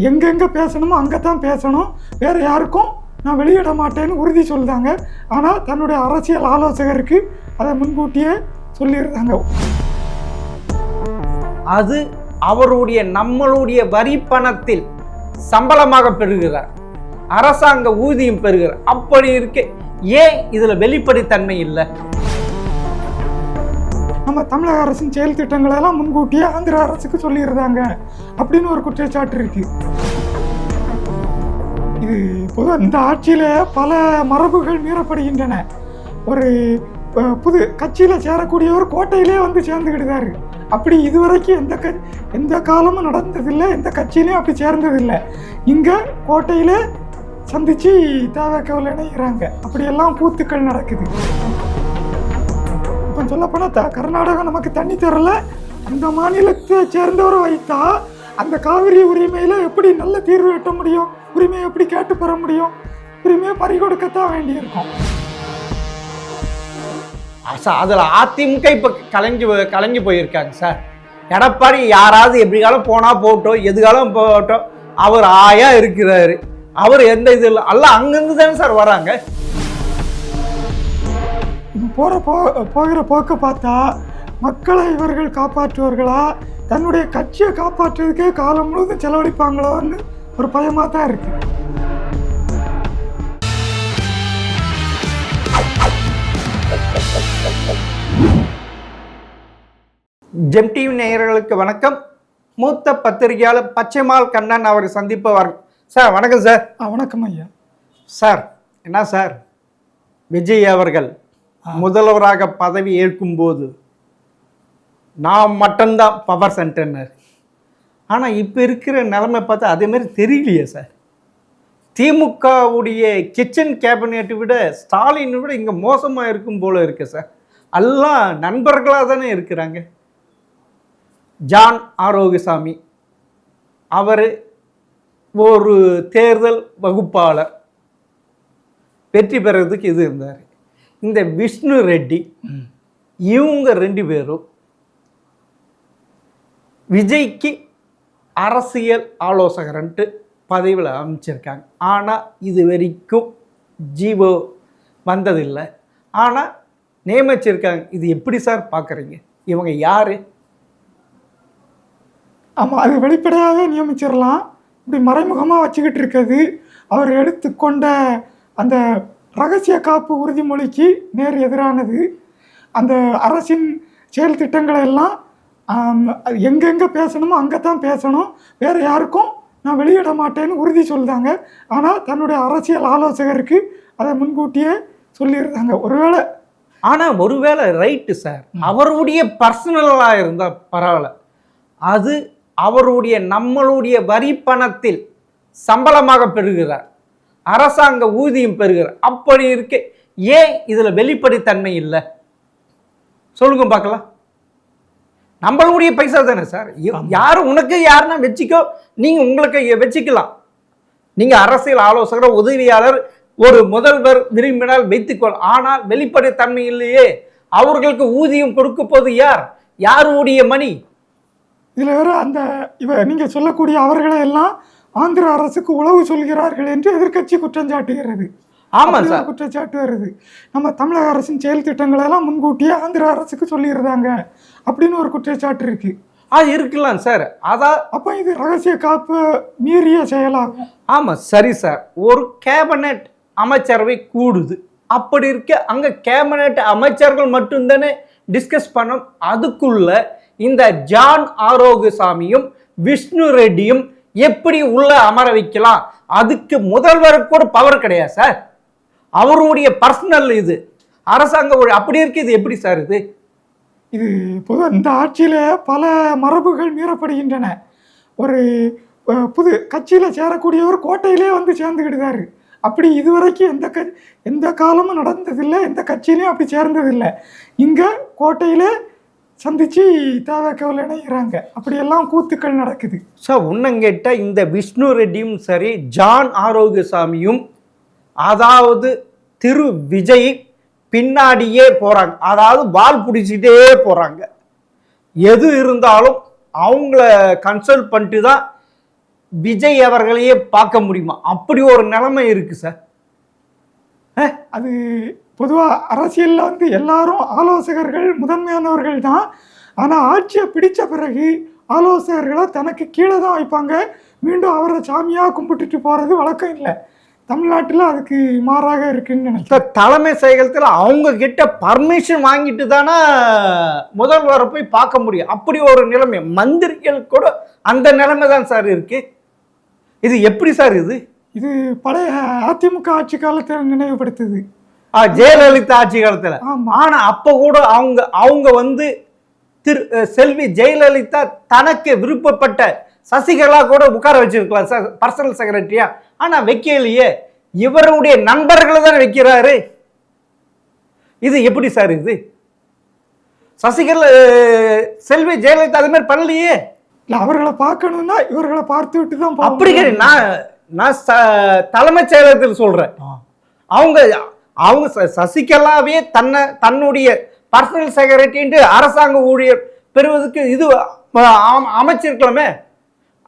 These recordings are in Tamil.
எங்கெங்கே பேசணுமோ அங்கே தான் பேசணும், வேறு யாருக்கும் நான் வெளியிட மாட்டேன்னு உறுதி சொல்லிட்டாங்க. ஆனால் தன்னுடைய அரசியல் ஆலோசகருக்கு அதை முன்கூட்டியே சொல்லியிருந்தாங்க. அது அவருடைய நம்மளுடைய வரி பணத்தில் சம்பளமாக பெறுகிறார், அரசாங்க ஊதியம் பெறுகிறார். அப்படி இருக்க ஏன் இதுல வெளிப்படைத்தன்மை இல்லை? நம்ம தமிழக அரசின் செயல் திட்டங்களை எல்லாம் முன்கூட்டியே ஆந்திர அரசுக்கு சொல்லியிருந்தாங்க அப்படின்னு ஒரு குற்றச்சாட்டு இருக்கு. இது பொதுவாக இந்த ஆட்சியில பல மரபுகள் மீறப்படுகின்றன. ஒரு புது கட்சியில் சேரக்கூடியவர் கோட்டையிலே வந்து சேர்ந்துக்கிட்டுதாரு. அப்படி இதுவரைக்கும் எந்த காலமும் நடந்ததில்லை, எந்த கட்சியிலையும் அப்படி சேர்ந்ததில்லை. இங்கே கோட்டையிலே சந்திச்சு தவக்கவில் இணைகிறாங்க. அப்படியெல்லாம் கூத்துக்கள் நடக்குது. இப்போ சொல்லப்போனால் கர்நாடகா நமக்கு தண்ணி தரல, அந்த மாநிலத்தை சேர்ந்தவரை வைத்தா அந்த காவிரி உரிமையில் எப்படி நல்ல தீர்வு எட்ட முடியும்? உரிமையை எப்படி கேட்டு பெற முடியும்? உரிமையை பறிகொடுக்கத்தான் வேண்டியிருக்கும். அதில் அதிமுக இப்போ கலைஞ்சு போயிருக்காங்க சார். எடப்பாடி யாராவது எப்படிகாலம் போனால் போட்டோம், எதுகாலம் போட்டோம், அவர் ஆயா இருக்கிறாரு. அவர் எந்த இது இல்லை, எல்லாம் அங்கேருந்து தானே சார் வராங்க. போகிற போக்க பார்த்தா மக்களை இவர்கள் காப்பாற்றுவார்களா, தன்னுடைய கட்சியை காப்பாற்றுறதுக்கே காலம் முழுவதும் செலவழிப்பாங்களோன்னு ஒரு பயமாக தான் இருக்கு. ஜெம் டிவி நேயர்களுக்கு வணக்கம். மூத்த பத்திரிகையாளர் பச்சைமால் கண்ணன் அவர் சந்திப்பவர். சார் வணக்கம் சார். வணக்கம் ஐயா. சார் என்ன சார், விஜய் அவர்கள் முதல்வராக பதவி ஏற்கும்போது நான் மட்டும்தான் பவர் சென்டர்னர். ஆனால் இப்போ இருக்கிற நிலைமை பார்த்தா அதேமாரி தெரியலையே சார். திமுகவுடைய கிச்சன் கேபினெட்டை விட ஸ்டாலினை விட இங்கே மோசமாக இருக்கும் போல இருக்கு சார். எல்லாம் நண்பர்களாக தானே இருக்கிறாங்க. ஜான் ஆரோக்கியசாமி அவர் ஒரு தேர்தல் வகுப்பாளர், வெற்றி பெறதுக்கு இது இருந்தார். இந்த விஷ்ணு ரெட்டி இவங்க ரெண்டு பேரும் விஜய்க்கு அரசியல் ஆலோசகர்ன்ட்டு பதவியில் அமைச்சிருக்காங்க. ஆனால் இது வரைக்கும் ஜீவோ வந்ததில்லை. ஆனால் நியமிச்சிருக்காங்க. இது எப்படி சார் பார்க்குறீங்க? இவங்க யார்? ஆமாம், அது வெளிப்படையாகவே நியமிச்சிடலாம். இப்படி மறைமுகமாக வச்சுக்கிட்டு இருக்கிறது அவர் எடுத்துக்கொண்ட அந்த ரகசிய காப்பு உறுதிமொழிக்கு நேர் எதிரானது. அந்த அரசின் செயல் திட்டங்களை எல்லாம் எங்கெங்கே பேசணுமோ அங்கே தான் பேசணும், வேறு யாருக்கும் நான் வெளியிட மாட்டேன்னு உறுதி சொல்லிட்டாங்க. ஆனால் தன்னுடைய அரசியல் ஆலோசகருக்கு அதை முன்கூட்டியே சொல்லியிருந்தாங்க. ஒருவேளை ரைட்டு சார், அவருடைய பர்சனலாக இருந்தால் பரவாயில்ல. அது அவருடைய நம்மளுடைய வரி பணத்தில் சம்பளமாக பெறுகிறார், அரசாங்க ஊதியம் பெறுகிறார். அப்படி இருக்க ஏன் இதில் வெளிப்படைத்தன்மை இல்லை? சொல்லுங்க பார்க்கலாம். நம்மளுடைய பைசா தானே சார். யாரும் உனக்கு யாருன்னா வச்சுக்கோ, நீங்கள் உங்களுக்கு வச்சுக்கலாம். நீங்கள் அரசியல் ஆலோசகர், உதவியாளர், ஒரு முதல்வர் விரும்பினால் வைத்துக்கொள். ஆனால் வெளிப்படைத்தன்மை இல்லையே. அவர்களுக்கு ஊதியம் கொடுக்க போது யாருடைய மணி? இதில் வேறு அந்த நீங்கள் சொல்லக்கூடிய அவர்களை எல்லாம் ஆந்திர அரசுக்கு உளவு சொல்கிறார்கள் என்று எதிர்க்கட்சி குற்றம் சாட்டுகிறது. ஆமாம் சார், குற்றச்சாட்டு வருது. நம்ம தமிழக அரசின் செயல் திட்டங்களை எல்லாம் முன்கூட்டியே ஆந்திர அரசுக்கு சொல்லியிருந்தாங்க அப்படின்னு ஒரு குற்றச்சாட்டு இருக்கு. அது இருக்கலாம் சார். அப்போ இது ரகசிய காப்பு மீறிய செயலாகும். ஆமாம் சரி சார். ஒரு கேபினெட் அமைச்சரவை கூடுது. அப்படி இருக்க அங்கே கேபினெட் அமைச்சர்கள் மட்டும்தானே டிஸ்கஸ் பண்ணோம். அதுக்குள்ள இந்த ஜான் ஆரோக்கியசாமியும் விஷ்ணு ரெட்டியும் எப்படி உள்ள அமர வைக்கலாம்? அதுக்கு முதல்வருக்கு கூட பவர் கிடையாது சார். அவருடைய பர்சனல் இது அரசாங்க அப்படி இருக்கு. இது எப்படி சார்? இது பொதுவாக இந்த ஆட்சியில பல மரபுகள் மீறப்படுகின்றன. ஒரு புது கட்சியில் சேரக்கூடியவர் கோட்டையிலே வந்து சேர்ந்துக்கிட்டுதாரு. அப்படி இதுவரைக்கும் எந்த காலமும் நடந்ததில்லை, எந்த கட்சியிலையும் அப்படி சேர்ந்ததில்லை. இங்கே கோட்டையிலே சந்திச்சு தவக்கவில் இணைகிறாங்க. அப்படியெல்லாம் கூத்துக்கள் நடக்குது சார். உன்னங்கிட்ட இந்த விஷ்ணு ரெட்டியும் சரி, ஜான் ஆரோக்கியசாமியும், அதாவது திரு விஜய் பின்னாடியே போகிறாங்க. அதாவது வால் பிடிச்சிட்டே போகிறாங்க. எது இருந்தாலும் அவங்கள கன்சல்ட் பண்ணிட்டு தான் விஜய் அவர்களையே பார்க்க முடியுமா? அப்படி ஒரு நிலைமை இருக்கு சார். அது பொதுவாக அரசியலில் வந்து எல்லாரும் ஆலோசகர்கள் முதன்மையானவர்கள் தான். ஆனால் ஆட்சியை பிடிச்ச பிறகு ஆலோசகர்களை தனக்கு கீழே தான் வைப்பாங்க. மீண்டும் அவரை சாமியாக கும்பிட்டுட்டு போகிறது வழக்கம் இல்லை. தமிழ்நாட்டில் அதுக்கு மாறாக இருக்குன்னு நினைக்கிறேன். தலைமை செயலகத்தில் அவங்க கிட்ட பர்மிஷன் வாங்கிட்டு தானே முதல்வரை போய் பார்க்க முடியும். அப்படி ஒரு நிலைமை மந்திரிகள் கூட அந்த நிலைமை தான் சார் இருக்கு. இது எப்படி சார் இது பழைய அதிமுக ஆட்சி காலத்தை நினைவுபடுத்துது. ஜெயலலிதா ஆட்சி காலத்துல. ஆனா அப்ப கூட அவங்க வந்து செல்வி ஜெயலலிதா தனக்கு விருப்பப்பட்ட சசிகலா கூட உட்கார வச்சிருக்கலாம் சார் பர்சனல் செக்ரட்டரியா. ஆனா வைக்கலையே, இவருடைய நண்பர்களை தான் வைக்கிறாரு. இது எப்படி சார்? சசிகலா செல்வி ஜெயலலிதா அது மாதிரி பண்ணலையே. அவர்களை பார்க்கணும்னா இவர்களை பார்த்து விட்டு தான் அப்படி நான் தலைமைச் செயலகத்தில் சொல்றேன். அவங்க சசிகலாவே தன்னுடைய பர்சனல் செக்ரட்டரி அரசாங்க ஊழியர் பெறுவதற்கு இது அமைச்சிருக்கலாமே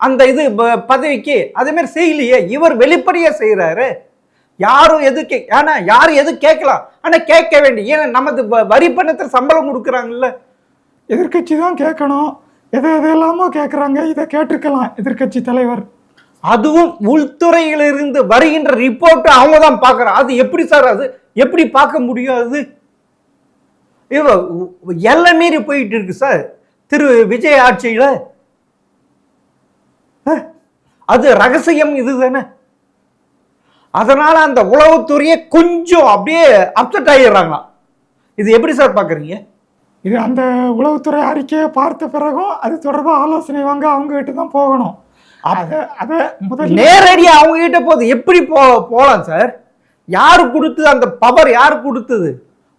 அந்த இது பதவிக்கு. அதே மாதிரி செய்யலையே. இவர் வெளிப்படையா செய்யறாரு. யாரும் யாரும் எது கேட்கலாம், ஆனா கேட்க வேண்டிய. ஏன்னா நமது வரி பணத்தில் சம்பளம் கொடுக்குறாங்கல்ல. எதிர்கட்சி தான் கேட்கணும். எதெல்லாமோ கேட்குறாங்க. இதை கேட்டிருக்கலாம் எதிர்கட்சி தலைவர். அதுவும் உள்துறையிலிருந்து வருகின்ற ரிப்போர்ட் அவங்க தான் பார்க்கறாங்க. அது எப்படி சார்? அது எப்படி பார்க்க முடியும்? அது எல்லாம் மீறி போயிட்டு இருக்கு சார் திரு விஜய் ஆட்சியில. அது ரகசியம் இதுதானே. அதனால அந்த உளவுத்துறையை கொஞ்சம் அப்படியே அப்செட் ஆகிடுறாங்க. இது எப்படி சார் பாக்குறீங்க? இது அந்த உளவுத்துறை அறிக்கையை பார்த்த பிறகும் அது தொடர்பாக ஆலோசனை வாங்க அவங்க கிட்ட தான் போகணும். நேரடியா அவங்க கிட்ட போகுது. எப்படி போலாம் சார்? யாரு கொடுத்தது? அந்த பவர் யாரு கொடுத்தது?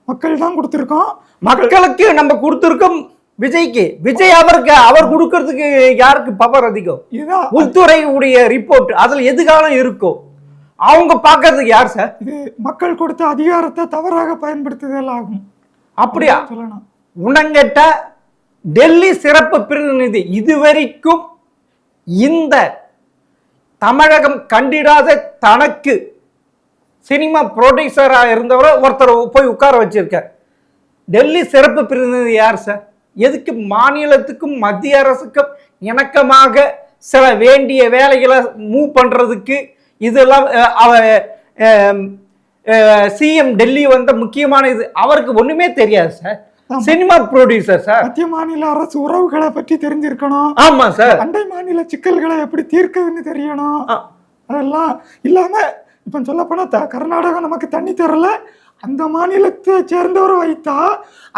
மக்கள் தான் கொடுத்துருக்கோம். மக்களுக்கு நம்ம கொடுத்துருக்கோம். விஜய்க்கு விஜய் அவர் கொடுக்கறதுக்கு யாருக்கு பவர் அதிகம்? இதுதான் உள்துறை உடைய ரிப்போர்ட். அதுல எதுகாலம் இருக்கும் அவங்க பாக்குறதுக்கு யார் சார்? இது மக்கள் கொடுத்த அதிகாரத்தை தவறாக பயன்படுத்துதல் ஆகும். அப்படியா சொல்லணும். உணங்கட்ட டெல்லி சிறப்பு பிரதிநிதி இதுவரைக்கும் இந்த தமிழகம் கண்டிடாத தனக்கு சினிமா ப்ரொடியூசரா இருந்தவரை ஒருத்தர் போய் உட்கார வச்சிருக்க. டெல்லி சிறப்பு பிரதிநிதி யார் சார்? எதுக்கு? மாநிலத்துக்கும் மத்திய அரசுக்கும் இணக்கமாக சில வேண்டிய வேலைகளை மூவ் பண்றதுக்கு. இதெல்லாம் சிஎம் டெல்லி வந்த முக்கியமான இது. அவருக்கு ஒண்ணுமே தெரியாது சார். Cinema producer sir. மத்திய மாநில அரசு உறவுகளை பற்றி தெரிஞ்சிருக்கணும். ஆமா சார். அண்டை மாநில சிக்கல்களை எப்படி தீர்க்குதுன்னு தெரியணும். அதெல்லாம் இல்லாம இப்ப சொல்ல போனா கர்நாடகம் நமக்கு தண்ணி தரல, அந்த மாநிலத்தை சேர்ந்தவரை வைத்தா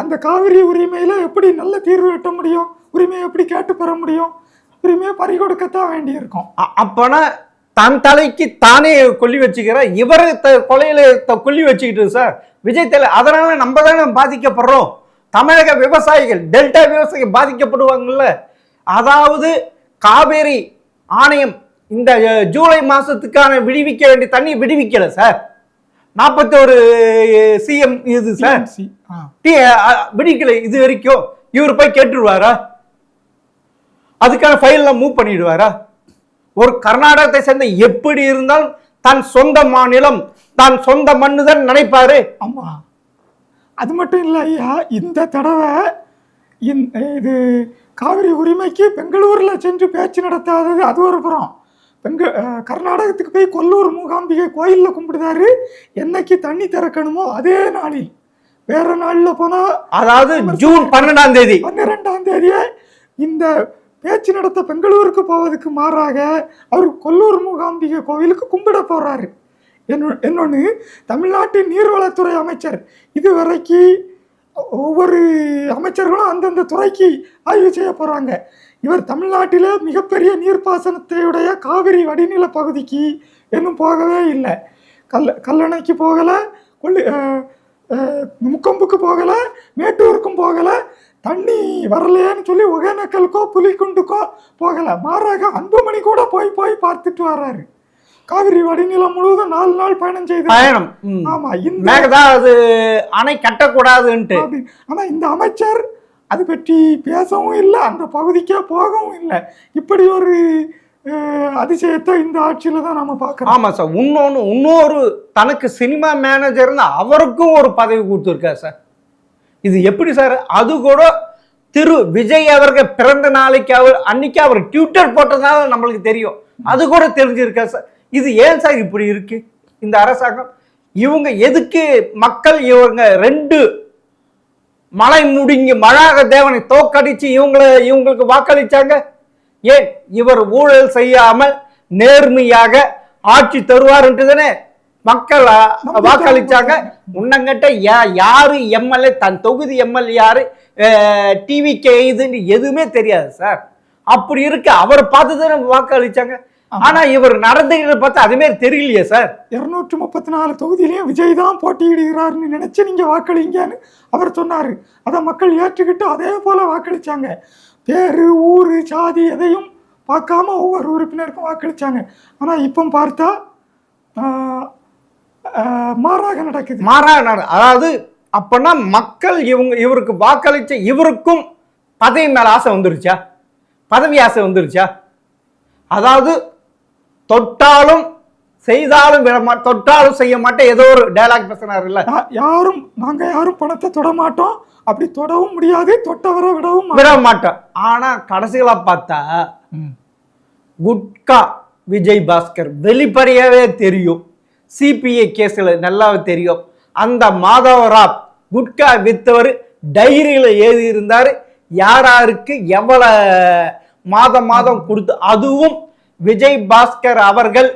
அந்த காவிரி உரிமையில எப்படி நல்ல தீர்வு எட்ட முடியும்? உரிமையை எப்படி கேட்டு பெற முடியும்? உரிமையை பறிகொடுக்கத்தான் வேண்டி இருக்கும். அப்பனா தன் தலைக்கு தானே கொல்லி வச்சுக்கிற இவர கொலையில கொல்லி வச்சுக்கிட்டு சார் விஜய் தலை. அதனால நம்ம தானே பாதிக்கப்படுறோம். தமிழக விவசாயிகள், டெல்டா விவசாயிகள் பாதிக்கப்படுவாங்கல்ல. அதாவது காவேரி ஆணையம் இந்த ஜூலை மாசத்துக்கான விடுவிக்க வேண்டிய தண்ணி விடுவிக்கல சார். 41 சிஎம் இது சார் விடுவிக்கல இது வரைக்கும். இவர் போய் கேட்டுருவாரா? அதுக்கான ஃபைல்லாம் மூவ் பண்ணிடுவாரா? ஒரு கர்நாடகத்தை சேர்ந்த எப்படி இருந்தாலும் தன் சொந்த மாநிலம் தான் சொந்த மண்ணு தான் நினைப்பாரு. ஆமா, அது மட்டும் இல்லை ஐயா. இந்த தடவை இது காவிரி உரிமைக்கு பெங்களூர்ல சென்று பேச்சு நடத்தாதது அது ஒரு புறம். கர்நாடகத்துக்கு போய் கொல்லூர் மூகாம்பிகை கோயிலில் கும்பிடுதாரு. என்னைக்கு தண்ணி திறக்கணுமோ அதே நாளில், வேற நாளில் போனா, அதாவது ஜூன் 12ஆம் தேதியே இந்த பேச்சு நடத்த பெங்களூருக்கு போவதுக்கு மாறாக அவர் கொல்லூர் மூகாம்பிகை கோவிலுக்கு கும்பிட போறாரு. இன்னொன்று, தமிழ்நாட்டின் நீர்வளத்துறை அமைச்சர் இதுவரைக்கு ஒவ்வொரு அமைச்சர்களும் அந்தந்த துறைக்கு ஆய்வு செய்ய போறாங்க. இவர் தமிழ்நாட்டில் மிகப்பெரிய நீர்ப்பாசனத்தையுடைய காவிரி வடிநில பகுதிக்கு இன்னும் போகவே இல்லை. கல்லணைக்கு போகலை, முக்கொம்புக்கு போகலை, மேட்டூருக்கும் போகலை. தண்ணி வரலையேன்னு சொல்லி ஒகேனக்கலுக்கோ புலிக்குண்டுக்கோ போகலை. மாறாக அன்புமணி கூட போய் பார்த்துட்டு வர்றாரு. காவிரி வடிநிலம் முழுவதும் 4 நாள் பயணம் செய்து பயணம். ஆமா, அது அணை கட்டக்கூடாதுன்ட்டு. ஆனா இந்த அமைச்சர் அது பற்றி பேசவும் இல்லை, அந்த பகுதிக்கே போகவும் இல்லை. இப்படி ஒரு அதிசயத்தை இந்த ஆட்சியில தான் நாம பார்க்கறோம். ஆமா சார். இன்னொரு தனக்கு சினிமா மேனேஜர்னு அவருக்கும் ஒரு பதவி கொடுத்துருக்காரு சார். இது எப்படி சார்? அது கூட திரு விஜய் அவர்கள் பிறந்த நாளைக்கு அன்னைக்கு அவர் ட்விட்டர் போட்டதுனால நம்மளுக்கு தெரியும். அது கூட தெரிஞ்சிருக்கா சார். இது ஏன் சார் இப்படி இருக்கு இந்த அரசாங்கம்? இவங்க எதுக்கு மக்கள் இவங்க 2 மலை முடுங்கி மழாக தேவனை தோக்கடிச்சு இவங்களுக்கு வாக்களிச்சாங்க? ஏன் இவர் ஊழல் செய்யாமல் நேர்மையாக ஆட்சி தருவார்ன்ட்டு தானே மக்கள் வாக்களிச்சாங்க. முன்னங்கட்ட யாரு எம்எல்ஏ, தன் தொகுதி எம்எல்ஏ யாரு, டிவிக்கு இதுன்னு எதுவுமே தெரியாது சார். அப்படி இருக்கு அவர் பார்த்து தானே வாக்களிச்சாங்க. ஆனா இவர் நடந்துகிறத பார்த்தா அதுமாரி தெரியலையே சார். 234 தொகுதியிலையும் விஜய் தான் போட்டியிடுகிறார்னு நினைச்சு நீங்க வாக்களிங்கன்னு அவர் சொன்னாரு. அதை மக்கள் ஏற்றுக்கிட்டு அதே போல வாக்களிச்சாங்க. பேரு, ஊரு, சாதி எதையும் பார்க்காம ஒவ்வொரு உறுப்பினருக்கும் வாக்களிச்சாங்க. ஆனா இப்போ பார்த்தா மாறாக நடக்குது. அதாவது அப்பனா மக்கள் இவருக்கு வாக்களிச்ச இவருக்கும் பதவி மேல ஆசை வந்துருச்சா? பதவி ஆசை வந்துருச்சா? அதாவது தொட்டாலும் செய்தாலும் தொட்டாலும் செய்ய மாட்டேன் ஏதோ ஒரு டயலாக் பேசினார் இல்ல. நாங்க யாரும் பணத்தை தொட மாட்டோம், அப்படி தொடவும் முடியாது, தொட்டவரை விட மாட்டோம். ஆனா கடைசிகளா பார்த்தா குட்கா விஜய் பாஸ்கர் வெளிப்படையாவே தெரியும். சிபிஐ கேஸ்ல நல்லா தெரியும். அந்த மாதவராவ் குட்கா வித்தவர் டைரியில எழுதி இருந்தாரு யாராருக்கு எவ்வளவு மாதம் கொடுத்து. அதுவும் விஜய் பாஸ்கர் அவர்கள்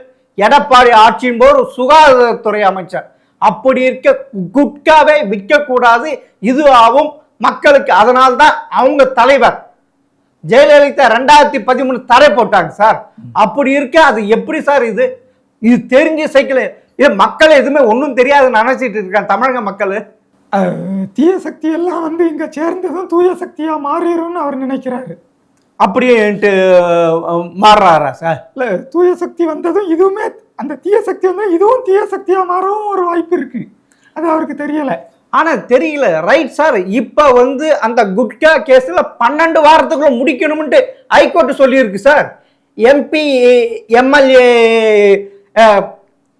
எடப்பாடி ஆட்சியின் போது சுகாதாரத்துறை அமைச்சர். அப்படி இருக்க குட்காவை விற்க கூடாது, இது ஆகும் மக்களுக்கு. அதனால்தான் அவங்க தலைவர் ஜெயலலிதா 2013 தடை போட்டாங்க சார். அப்படி இருக்க அது எப்படி சார்? இது தெரிஞ்ச சைக்கிள். இது மக்கள் எதுவுமே ஒன்றும் தெரியாது நினைச்சிட்டு இருக்காங்க தமிழக மக்கள். தீய சக்தி எல்லாம் இங்க சேர்ந்ததும் தூய சக்தியா மாறிடும்னு அவர் நினைக்கிறாரு. அப்படியே மாறுறாரா சார்? இல்ல, தூய சக்தி வந்ததும் இதுவுமே அந்த தீய சக்தி இதுவும் தீய சக்தியா மாறவும் ஒரு வாய்ப்பு இருக்கு. அது அவருக்கு தெரியல. ஆனா தெரியல, ரைட் சார். இப்ப அந்த குட்கா கேஸ்ல 12 வாரத்துக்குள்ள முடிக்கணும்னு ஹைகோர்ட் சொல்லியிருக்கு சார். எம்பி எம்எல்ஏ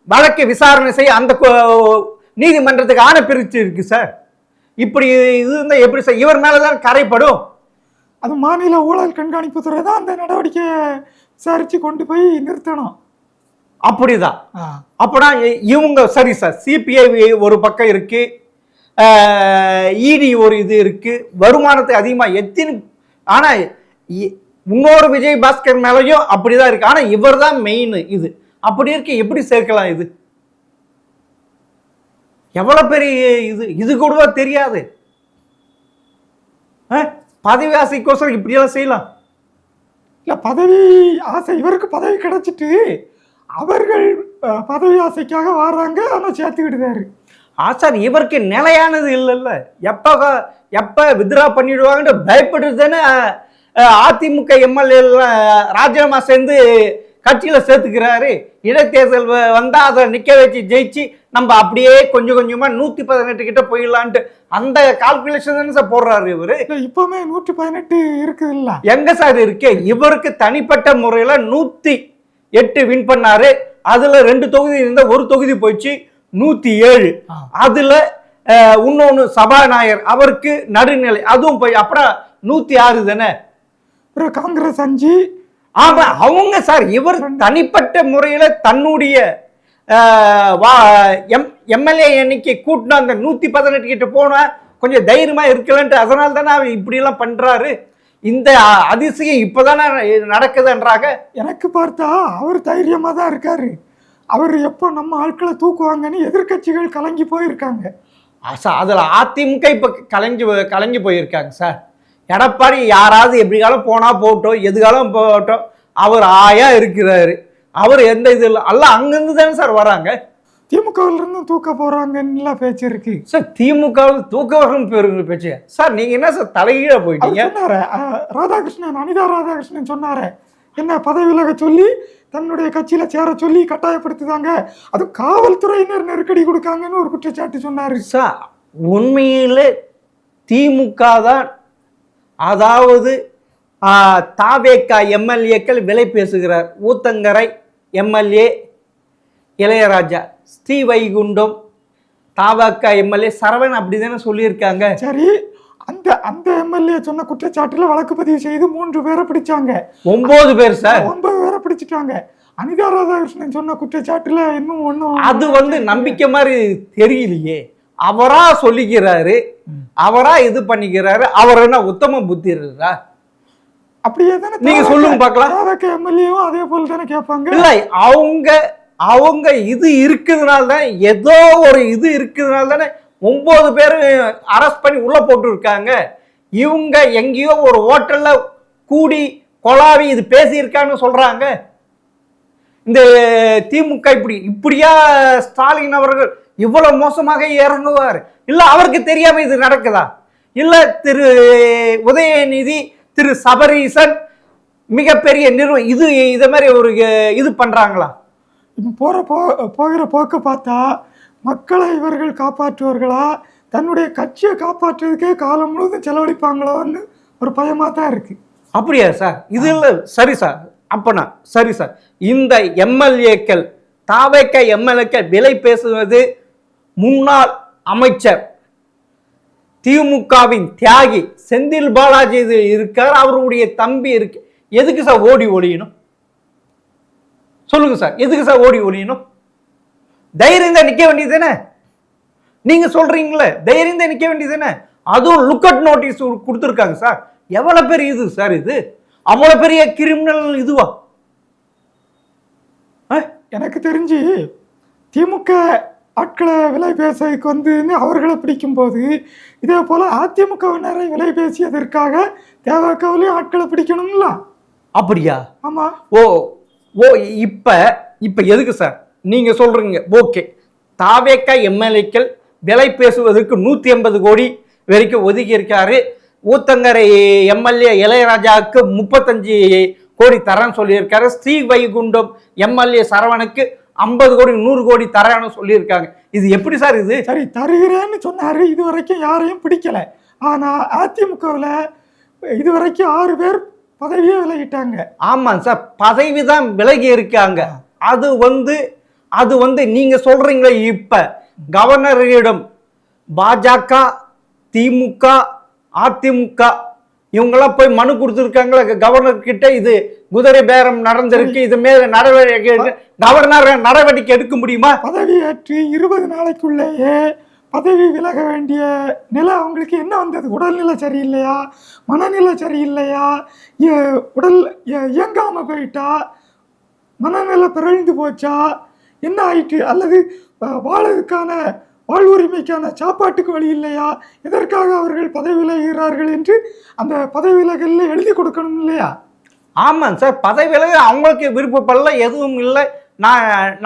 வழக்கு விசாரணை செய்ய அந்த நீதிமன்றத்துக்கு ஆணை பிரிச்சு இருக்கு சார். இப்படி இது இருந்தா எப்படி சார்? இவர் மேலதான் கரைப்படும். அது மாநில ஊழல் கண்காணிப்பு துறை தான் அந்த நடவடிக்கையை விசாரிச்சு கொண்டு போய் நிறுத்தணும். அப்படிதான். அப்பனா இவங்க சரி சார். சிபிஐ ஒரு பக்கம் இருக்கு, இடி ஒரு இது இருக்கு, வருமானத்தை அதிகமா எத்தின்னு. ஆனா இன்னொரு விஜய் பாஸ்கர் மேலையும் அப்படிதான் இருக்கு. ஆனா இவர் தான் மெயின். இது அப்படி இருக்கு, எப்படி சேர்க்கலாம்? இது எவ்வளவு பெரிய இது கூட தெரியாது. பதவி ஆசைக்கோசரம் இப்படியெல்லாம் செய்யலாம் இல்ல? பதவி ஆசை, இவருக்கு பதவி கிடைச்சிட்டு அவர்கள் பதவி ஆசைக்காக வர்றாங்க, ஆனால் சேர்த்துக்கிட்டுதாரு. சார் இவருக்கு நிலையானது இல்லைல்ல. எப்ப வித்ரா பண்ணிடுவாங்கன்னு பயப்படுறது தானே அதிமுக எம்எல்ஏ ராஜினாமா சேர்ந்து கட்சியில சேர்த்துக்கிறாரு. இடைத்தேர்தல் வந்தா அதை நிக்க வச்சு ஜெயிச்சு நம்ம அப்படியே கொஞ்சம் கொஞ்சமா 118 கிட்ட போயிடலான்ட்டு அந்த கால்குலேஷன் தானே சார் போடுறாரு இவரு. இப்பவுமே 118 இருக்குது இல்ல? எங்க சார் இருக்கு? இவருக்கு தனிப்பட்ட முறையில 108 வின் பண்ணாரு. அதுல 2 தொகுதி இருந்த, ஒரு தொகுதி போயிடுச்சு, 107. அதுல இன்னொன்னு சபாநாயகர் அவருக்கு நடுநிலை, அதுவும் போய் அப்புறம் 106 தானே. காங்கிரஸ் 5. ஆமா அவங்க சார். இவர் தனிப்பட்ட முறையில தன்னுடைய எம்எல்ஏ எண்ணிக்கை கூட்டினா அந்த 118 கிட்ட போனா கொஞ்சம் தைரியமா இருக்கலன்ட்டு, அதனால தானே அவர் இப்படி எல்லாம் பண்றாரு. இந்த அதிசயம் இப்பதானே நடக்குதுன்றாங்க. எனக்கு பார்த்தா அவர் தைரியமா தான் இருக்காரு. அவர் எப்போ நம்ம ஆட்களை தூக்குவாங்கன்னு எதிர்கட்சிகள் கலங்கி போயிருக்காங்க. அதுல அதிமுக இப்ப கலங்கி போயிருக்காங்க சார். எடப்பாடி யாராவது எப்படிகாலும் போனா போட்டோம், எதுகாலம் போட்டோம், அவர் ஆயா இருக்கிறாரு. அவர் எந்த இது இல்லை, எல்லாம் அங்கிருந்து தானே சார் வராங்க. திமுகவில் இருந்து தூக்க போறாங்கன்னு பேச்சு இருக்கு சார். திமுகவில் தூக்க வரும் பேச்சு சார். நீங்க என்ன சார் தலைகீழ போயிட்டீங்க? ராதாகிருஷ்ணன், அனிதா ராதாகிருஷ்ணன் சொன்னாரு, என்ன பதவி விலக சொல்லி தன்னுடைய கட்சியில சேர சொல்லி கட்டாயப்படுத்துதாங்க, அது காவல்துறையினர் நெருக்கடி கொடுக்காங்கன்னு ஒரு குற்றச்சாட்டு சொன்னாரு சார். உண்மையிலே திமுக தான், அதாவது தாவேக்கா எம்எல்ஏக்கள் விலை பேசுகிறார். ஊத்தங்கரை எம்எல்ஏ இளையராஜா, ஸ்ரீவைகுண்டம் தாவேக்கா எம்எல்ஏ சரவணன் அப்படிதானே சொல்லியிருக்காங்க. சரி, அந்த அந்த எம்எல்ஏ சொன்ன குற்றச்சாட்டுல வழக்கு பதிவு செய்து 3 பேரை பிடிச்சாங்க. 9 பேர் சார். 9 பேரை பிடிச்சிட்டாங்க. அனிதா ராதாகிருஷ்ணன் சொன்ன குற்றச்சாட்டுல இன்னும் ஒன்றும் அது நம்பிக்கை மாதிரி தெரியலையே. அவரா சொல்லிக்கிறாரு, அவரா இது பண்ணிக்கிறாரு. அவர் என்ன உத்தம புத்தி இருக்கா? அப்படியே தானே நீங்க சொல்லுங்க பார்க்கலாம். எம்எல்ஏவும் அதே போல தானே கேட்பாங்க. இல்ல, அவங்க இது இருக்குதுனால தான், ஏதோ ஒரு இது இருக்குதுனால தானே 9 பேரும் அரெஸ்ட் பண்ணி உள்ள போட்டு இருக்காங்க. இவங்க எங்கேயோ ஒரு ஹோட்டல்ல கூடி கொலாவி இது பேசியிருக்கான்னு சொல்றாங்க. இந்த திமுக இப்படியா ஸ்டாலின் அவர்கள் இவ்வளவு மோசமாக இறங்குவார்? இல்ல அவருக்கு தெரியாம இது நடக்குதா? இல்ல திரு உதயநிதி, திரு சபரீசன் மிகப்பெரிய நிறுவனம் இத மாதிரி ஒரு இது பண்றாங்களா? போகிற போக்க பார்த்தா மக்களை இவர்கள் காப்பாற்றுவார்களா, தன்னுடைய கட்சியை காப்பாற்றுறதுக்கே காலம் முழுவதும் செலவழிப்பாங்களோன்னு ஒரு பயமா தான் இருக்கு. அப்படியா சார்? இது இல்ல. சரி சார், அப்பனா சரி சார். இந்த எம்எல்ஏக்கள், தாவேக்கா எம்எல்ஏக்கள் விலை பேசுவது முன்னாள் அமைச்சர் திமுகவின் தியாகி செந்தில் பாலாஜி இது இருக்கார், அவருடைய தம்பி இருக்கு. எதுக்கு சார் ஓடி ஒளியணும்? சொல்லுங்க சார், எதுக்கு சார் ஓடி ஒளியணும்? தைரியம் தான் நிக்க வேண்டியது தானே? நீங்க சொல்றீங்களே, தைரியம் தான் நிக்க வேண்டியது தானே? அதுவும் லுக் அவுட் நோட்டீஸ் கொடுத்துருக்காங்க சார். எவ்வளவு பெரிய இது சார்? இது அவ்வளவு பெரிய கிரிமினல் இதுவா? எனக்கு தெரிஞ்சு திமுக ஆட்களை விலை பேசக்கு அவர்களை பிடிக்கும் போது இதே போல அதிமுகவினரை விலை பேசியதற்காக தேவகாவிலையும் ஆட்களை பிடிக்கணும்ல. அப்படியா? ஆமா. ஓ ஓ இப்ப எதுக்கு சார் நீங்க சொல்றீங்க? ஓகே, தாவேக்கா எம்எல்ஏக்கள் விலை பேசுவதற்கு 180 கோடி வரைக்கும் ஒதுக்கி இருக்காரு. ஊத்தங்கரை எம்எல்ஏ இளையராஜாவுக்கு 35 கோடி தரேன்னு சொல்லியிருக்காரு. ஸ்ரீவைகுண்டம் எம்எல்ஏ சரவணுக்கு 50 கோடி 100 கோடி தரேன்னு சொல்லியிருக்காங்க. இது எப்படி சார்? இது சரி, தருகிறேன்னு சொன்னாரு. இது வரைக்கும் யாரையும் பிடிக்கல. ஆனா அதிமுகவில் இதுவரைக்கும் 6 பேர் பதவியே விலகிட்டாங்க. ஆமாம் சார், பதவி தான் விலகி இருக்காங்க. அது நீங்க சொல்றீங்களே, இப்ப கவர்னரிடம் பாஜக, திமுக, அதிமுக இவங்கெல்லாம் போய் மனு கொடுத்துருக்காங்களா கவர்னர் கிட்ட? இது குதிரை பேரம் நடந்திருக்கு, இது மேல கவர்னர் நடவடிக்கை எடுக்க முடியுமா? பதவி ஏற்று 20 நாளைக்குள்ளேயே பதவி விலக வேண்டிய நிலை அவங்களுக்கு என்ன வந்தது? உடல்நிலை சரியில்லையா, மனநிலை சரியில்லையா, உடல் இயங்காம போயிட்டா, மனநிலை பிறழ்ந்து போச்சா, என்ன ஆயிட்டு? அல்லது வாழ்வதற்கான வாழ்வுரிமைக்கான சாப்பாட்டுக்கு வழி இல்லையா? எதற்காக அவர்கள் பதவி விலகுகிறார்கள் என்று அந்த பதவி விலகல்ல எழுதி கொடுக்கணும் இல்லையா? ஆமாம் சார், பதவி விலக அவங்களுக்கு விருப்பப்படல, எதுவும் இல்லை.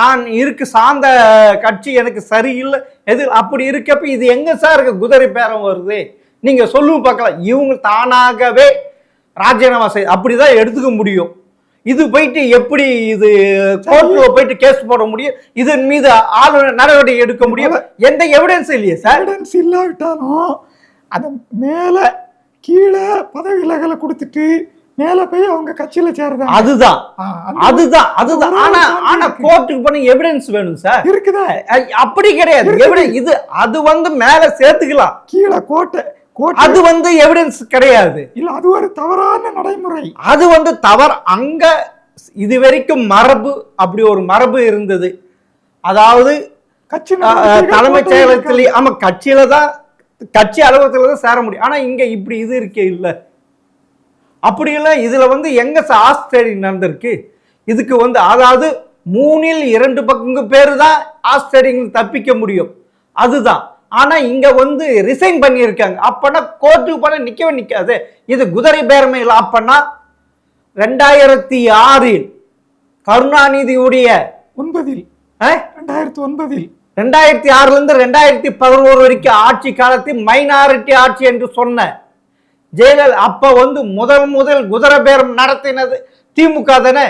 நான் இருக்கு சார்ந்த கட்சி எனக்கு சரியில்லை எது அப்படி இருக்கப்ப இது எங்க சார் குதிரை பேரம் வருது? நீங்க சொல்லுங்க பார்க்கலாம். இவங்க தானாகவே ராஜினாமா செய்ய அப்படிதான் எடுத்துக்க முடியும். இது போயிட்டு எப்படி இது கோர்ட்ல போயிட்டு கேஸ் போட முடியும்? இதன் மீது ஆளுநர் நடவடிக்கை எடுக்க முடியும்? எந்த எவிடன்ஸ் இல்லையே சார். எவிடன்ஸ் இல்லாவிட்டாலும் அது மேல கீழே பதவி விலகலை கொடுத்துட்டு மேல போய் அவங்க கட்சியில சேர்றாங்க. அதுதான். ஆனா கோர்ட்டுக்கு போன எவிடன்ஸ் வேணும் சார். இருக்குதா? அப்படி கிடையாது. எவிடன்ஸ் இது அது மேல சேர்த்துக்கலாம். கீழே கோட்டை அது எவிடன்ஸ் கிடையாது. இல்ல, அது ஒரு தவறான நடைமுறை. அது தவறு. அங்க இது வரைக்கும் மரபு, அப்படி ஒரு மரபு இருந்தது. அதாவது கட்சி தலைமைச் செயலகத்திலே, ஆமா, கட்சியில தான், கட்சி அலுவலகத்துல தான் சேர முடியும். ஆனா இங்க இப்படி இது இருக்கே இல்ல. அப்படி இல்லை. இதுல எங்க ஆஸ்திரேலியா நடந்திருக்கு? இதுக்கு அதாவது 3இல் 2 பங்கு பேரு தான் ஆஸ்திரேலியா தப்பிக்க முடியும். அதுதான். ஆனா இங்க ரிசைன் பண்ணியிருக்காங்க. அப்பனா கோர்ட்டுக்கு போன நிக்கவே நிக்காது. இது குதிரை பேரமையில். அப்பனா 2006 கருணாநிதியுடைய 2009 2006 இருந்து 2011 வரைக்கும் ஆட்சி காலத்தில் மைனாரிட்டி ஆட்சி என்று சொன்ன ஜெயலலிதா அப்ப முதல் குதிரை பேரம் நடத்தினது திமுக தானே.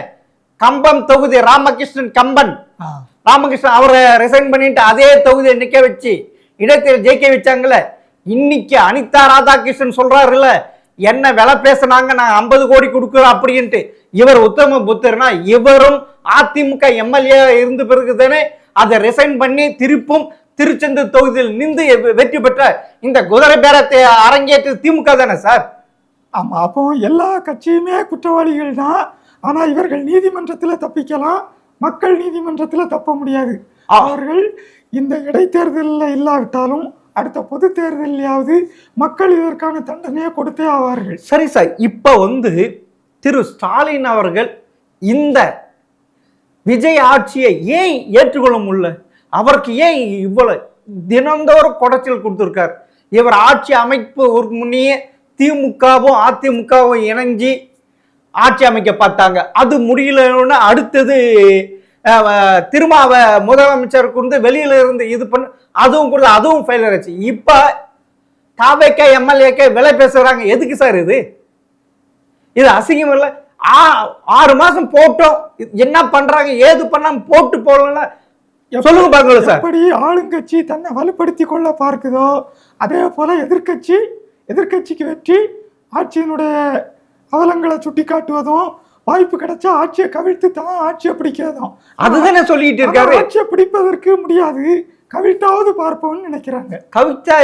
கம்பம் தொகுதி ராமகிருஷ்ணன் அவரை ரிசைன் பண்ணிட்டு அதே தொகுதியை நிக்க வச்சு இடத்தில் ஜெயிக்க வச்சாங்கல்ல. இன்னைக்கு அனிதா ராதாகிருஷ்ணன் சொல்றாருல்ல, என்ன விலை பேசுனாங்க, நான் 50 கோடி கொடுக்குறோம் அப்படின்ட்டு. இவர் உத்தம புத்தர்னா இவரும் அதிமுக எம்எல்ஏ இருந்த பிறகுதானே அதை ரிசைன் பண்ணி திருப்பும் திருச்செந்தூர் தொகுதியில் நின்று வெற்றி பெற்ற இந்த குதிரை பேரத்தை அரங்கேற்று திமுக தானே சார்? ஆமா, அப்போ எல்லா கட்சியுமே குற்றவாளிகள் தான். ஆனா இவர்கள் நீதிமன்றத்தில் தப்பிக்கலாம், மக்கள் நீதிமன்றத்தில் தப்ப முடியாது. அவர்கள் இந்த இடைத்தேர்தலில் இல்லாவிட்டாலும் அடுத்த பொது தேர்தலையாவது மக்கள் இதற்கான தண்டனையை கொடுத்தே ஆவார்கள். சரி சார், இப்ப திரு ஸ்டாலின் அவர்கள் இந்த விஜய் ஆட்சியை ஏன் ஏற்றுக்கொள்ள முடியல? அவருக்கு ஏன் இவ்வளவு தினந்தோறும் குடைச்சல் கொடுத்திருக்கார்? இவர் ஆட்சி அமைப்பு ஒரு முன்னையே திமுகவும் அதிமுகவும் இணைஞ்சி ஆட்சி அமைக்க பார்த்தாங்க, அது முடியலன்னு அடுத்தது திருமாவ முதலமைச்சருக்கு வெளியில இருந்து இது பண்ண அதுவும் கூட அதுவும் ஃபெயிலியர் ஆச்சு. இப்ப தாவேக்க எம்எல்ஏக்க விலை பேசுறாங்க. எதுக்கு சார் இது? இது அசிங்கம் இல்லை. 6 மாசம் போட்டோம், என்ன பண்றாங்க ஏது பண்ணாம போட்டு போடலாம் சொல்லுங்க பாருங்க சார். எப்படி ஆளுங்கட்சி தன்னை வலுப்படுத்தி கொள்ள பார்க்குதோ அதே போல எதிர்கட்சிக்கு வெற்றி ஆட்சியினுடைய அவலங்களை சுட்டி காட்டுவதும், வாய்ப்பு கிடைச்சா ஆட்சியை கவிழ்த்து தான் ஆட்சியை பிடிக்கிறதும். அதுதானே சொல்லிட்டு இருக்காரு. ஆட்சியை பிடிப்பதற்கு முடியாது, கவிழ்த்தாவது பார்ப்போம்னு நினைக்கிறாங்க. கவிச்சா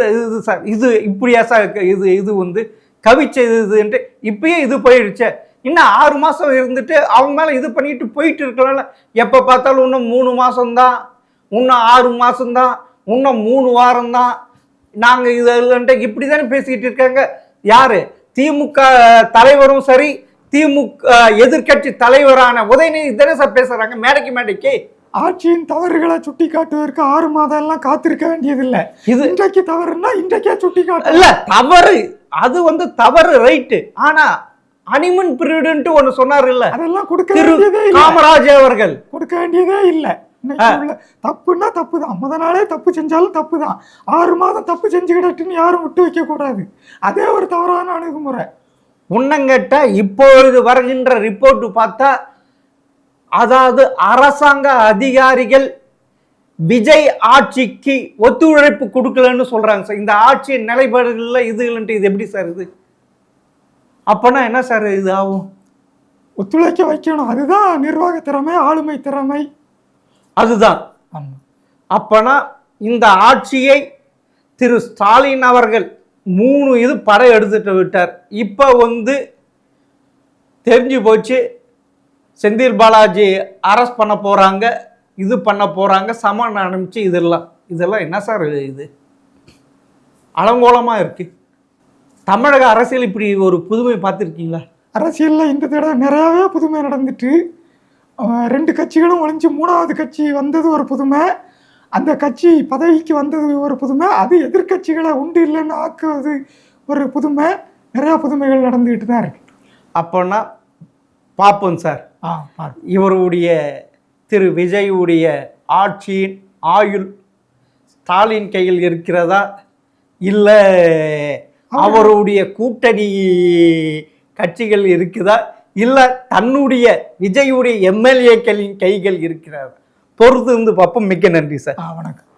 இது சார், இது இப்படியா சார்? இது கவிச்ச இதுன்ட்டு இப்பயே இது போயிடுச்சு. இன்னும் 6 மாசம் இருந்துட்டு அவங்க மேல இது பண்ணிட்டு போயிட்டு இருக்கலாம்ல. எப்ப பார்த்தாலும் இன்னும் 3 மாசம்தான், இன்னும் 6 மாசம்தான், இன்னும் 3 வாரம் தான், நாங்க இது இப்படிதானே பேசிக்கிட்டு இருக்காங்க. யாரு? திமுக தலைவரும் சரி, திமுக எதிர்கட்சி தலைவரான உதயநிதி தானே சார் பேசுறாங்க மேடைக்கு. ஆட்சியின் தவறுகளை சுட்டி காட்டுவதற்கு 6 மாதம் எல்லாம் காத்திருக்க வேண்டியதில்லை. இது இன்றைக்கு தவறுன்னா இன்றைக்கே சுட்டி காட்டு இல்ல. தவறு அது தவறு, ரைட்டு. ஆனா அனிமன் பீரியட் ஒண்ணு சொன்னார் இல்ல, அதெல்லாம் கொடுக்க வேண்டியதே இல்ல. காமராஜ் அவர்கள் கொடுக்க வேண்டியதே இல்லை. தப்புன்னா தப்பு தான், முத நாளே தப்பு செஞ்சாலும் தப்பு தான். 6 மாதம் தப்பு செஞ்சுக்கிட்டுன்னு யாரும் விட்டு வைக்க கூடாது. அதே ஒரு தவறான அணுகுமுறை. உன்னங்கட்ட இப்பொழுது வருகின்ற ரிப்போர்ட் பார்த்தா, அதாவது அரசாங்க அதிகாரிகள் விஜய் ஆட்சிக்கு ஒத்துழைப்பு கொடுக்கலன்னு சொல்றாங்க சார். இந்த ஆட்சி நிலைப்பாடுகள்ல இது எப்படி சார் இது? அப்பனா என்ன சார் இது ஆகும்? ஒத்துழைக்க வைக்கணும், அதுதான் நிர்வாக திறமை, ஆளுமை திறமை, அதுதான். அப்பனா இந்த ஆட்சியை திரு ஸ்டாலின் அவர்கள் 3 படம் எடுத்துட்டு விட்டார். இப்ப தெரிஞ்சு போச்சு, செந்தில் பாலாஜி அரெஸ்ட் பண்ண போறாங்க, இது பண்ண போறாங்க, சமன் ஆரம்பிச்சு இதெல்லாம் என்ன சார் இது? அலங்கோலமா இருக்கு. தமிழக அரசியல் இப்படி ஒரு புதுமை பார்த்துருக்கீங்களா? அரசியலில் இந்த தடவை நிறையாவே புதுமை நடந்துட்டு, 2 கட்சிகளும் ஒழிஞ்சு 3வது கட்சி வந்தது ஒரு புதுமை, அந்த கட்சி பதவிக்கு வந்தது ஒரு புதுமை, அது எதிர்கட்சிகளை உண்டு இல்லைன்னு ஆக்குவது ஒரு புதுமை. நிறையா புதுமைகள் நடந்துக்கிட்டு தான் இருக்கு. அப்போன்னா பார்ப்போம் சார். இவருடைய திரு விஜயுடைய ஆட்சியின் ஆயுள் ஸ்டாலின் கையில் இருக்கிறதா, இல்லை அவருடைய கூட்டணி கட்சிகள் இருக்குதா, இல்லை தன்னுடைய விஜயுடைய எம்எல்ஏக்களின் கைகள் இருக்கிறதா? பொறுத்து பார்ப்போம். மிக்க நன்றி சார். வணக்கம்.